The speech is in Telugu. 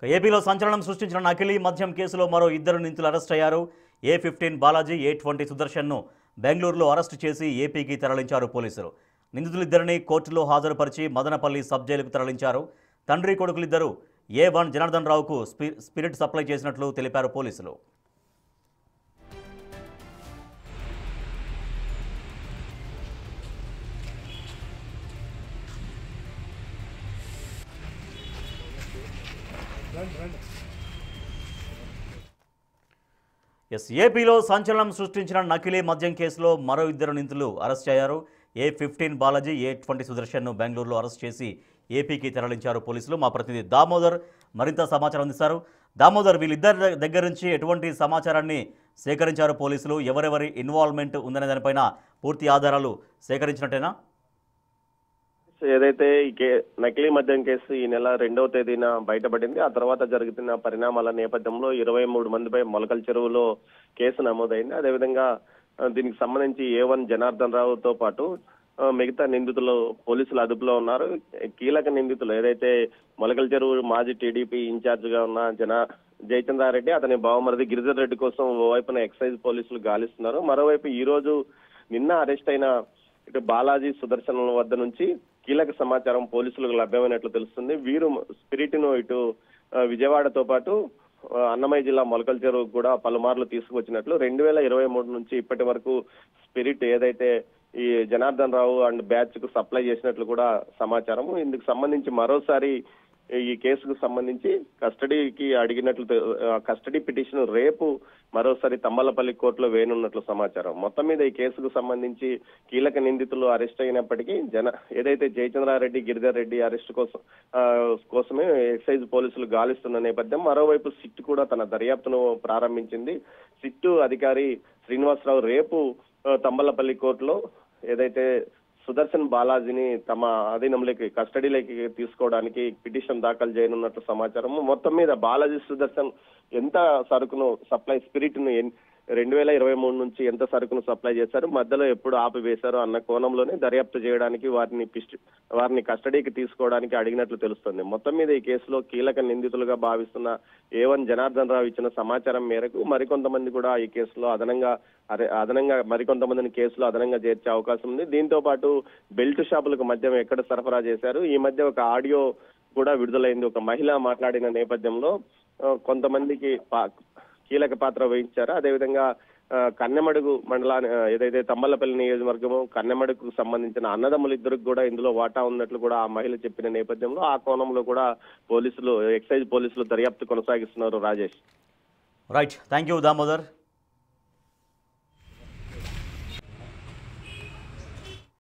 ఏపీలో సంచలనం సృష్టించిన నకిలీ మద్యం కేసులో మరో ఇద్దరు నిందితులు అరెస్ట్ అయ్యారు. A15 బాలాజీ, A20 సుదర్శన్ను బెంగళూరులో అరెస్టు చేసి ఏపీకి తరలించారు పోలీసులు. నిందితులిద్దరిని కోర్టులో హాజరుపరిచి మదనపల్లి సబ్ జైలుకు తరలించారు. తండ్రి కొడుకులిద్దరూ A1 జనార్దన్ రావుకు స్పిరిట్ సప్లై చేసినట్లు తెలిపారు పోలీసులు. ఏపీలో సంచలనం సృష్టించిన నకిలీ మద్యం కేసులో మరో ఇద్దరు నిందితులు అరెస్ట్ అయ్యారు. A15 బాలాజీ, A20 సుదర్శన్ను బెంగళూరులో అరెస్ట్ చేసి ఏపీకి తరలించారు పోలీసులు. మా ప్రతినిధి దామోదర్ మరింత సమాచారం అందిస్తారు. దామోదర్, వీళ్ళిద్దరి దగ్గర నుంచి ఎటువంటి సమాచారాన్ని సేకరించారు పోలీసులు? ఎవరెవరి ఇన్వాల్వ్మెంట్ ఉందనే దానిపైన పూర్తి ఆధారాలు సేకరించినట్టేనా? ఏదైతే ఈ నకిలీ మద్యం కేసు ఈ నెల 2వ తేదీన బయటపడింది. ఆ తర్వాత జరుగుతున్న పరిణామాల నేపథ్యంలో 23 మందిపై మొలకల చెరువులో కేసు నమోదైంది. అదేవిధంగా దీనికి సంబంధించి A1 జనార్దన్ రావుతో పాటు మిగతా నిందితులు పోలీసులు అదుపులో ఉన్నారు. కీలక నిందితులు ఏదైతే మొలకల చెరువు మాజీ టీడీపీ ఇన్ఛార్జ్ గా ఉన్న జయచంద్రారెడ్డి, అతని బావమరిది గిరిధర్ రెడ్డి కోసం ఓవైపున ఎక్సైజ్ పోలీసులు గాలిస్తున్నారు. మరోవైపు ఈ రోజు నిన్న అరెస్ట్ అయిన ఇటు బాలాజీ, సుదర్శన్ వద్ద నుంచి కీలక సమాచారం పోలీసులకు లభ్యమైనట్లు తెలుస్తుంది. వీరు స్పిరిట్ ను ఇటు విజయవాడతో పాటు అన్నమయ్య జిల్లా మొలకల చెరువు కూడా పలుమార్లు తీసుకువచ్చినట్లు 2023 నుంచి ఇప్పటి వరకు స్పిరిట్ ఏదైతే ఈ జనార్దన్ రావు అండ్ బ్యాచ్ కు సప్లై చేసినట్లు కూడా సమాచారం. ఇందుకు సంబంధించి మరోసారి ఈ కేసుకు సంబంధించి కస్టడీకి అడిగినట్లు కస్టడీ పిటిషన్ రేపు మరోసారి తంబలపల్లి కోర్టులో వేయనున్నట్లు సమాచారం. మొత్తం మీద ఈ కేసుకు సంబంధించి కీలక నిందితులు అరెస్ట్ అయినప్పటికీ ఏదైతే జయచంద్రారెడ్డి, గిరిధర్ రెడ్డి అరెస్ట్ కోసమే ఎక్సైజ్ పోలీసులు గాలిస్తున్న నేపథ్యం. మరోవైపు సిట్ కూడా తన దర్యాప్తును ప్రారంభించింది. సిట్ అధికారి శ్రీనివాసరావు రేపు తంబలపల్లి కోర్టులో ఏదైతే సుదర్శన్ బాలాజీని తమ అధీనంలోకి కస్టడీలోకి తీసుకోవడానికి పిటిషన్ దాఖలు చేయనున్నట్లు సమాచారం. మొత్తం మీద బాలాజీ, సుదర్శన్ ఎంత సరుకును సప్లై స్పిరిట్ ను 2023 నుంచి ఎంత సరుకును సప్లై చేశారు, మధ్యలో ఎప్పుడు ఆపివేశారు అన్న కోణంలోనే దర్యాప్తు చేయడానికి వారిని కస్టడీకి తీసుకోవడానికి అడిగినట్లు తెలుస్తుంది. మొత్తం మీద ఈ కేసులో కీలక నిందితులుగా భావిస్తున్న A1 జనార్దన్ రావు ఇచ్చిన సమాచారం మేరకు మరికొంతమంది కూడా ఈ కేసులో అదనంగా మరికొంతమందిని కేసులో అదనంగా చేర్చే అవకాశం ఉంది. దీంతో పాటు బెల్ట్ షాపులకు మద్యం ఎక్కడ సరఫరా చేశారు, ఈ మధ్య ఒక ఆడియో కూడా విడుదలైంది. ఒక మహిళ మాట్లాడిన నేపథ్యంలో కొంతమందికి కీలక పాత్ర వహించారు. అదేవిధంగా కన్నెమడుగు మండలాన్ని ఏదైతే తంబలపల్లి నియోజకవర్గము కన్నెమడుగుకు సంబంధించిన అన్నదమ్ములు ఇద్దరికి కూడా ఇందులో వాటా ఉన్నట్లు కూడా ఆ మహిళ చెప్పిన నేపథ్యంలో ఆ కోణంలో కూడా ఎక్సైజ్ పోలీసులు దర్యాప్తు కొనసాగిస్తున్నారు. Rajesh. Right, thank you Damodar.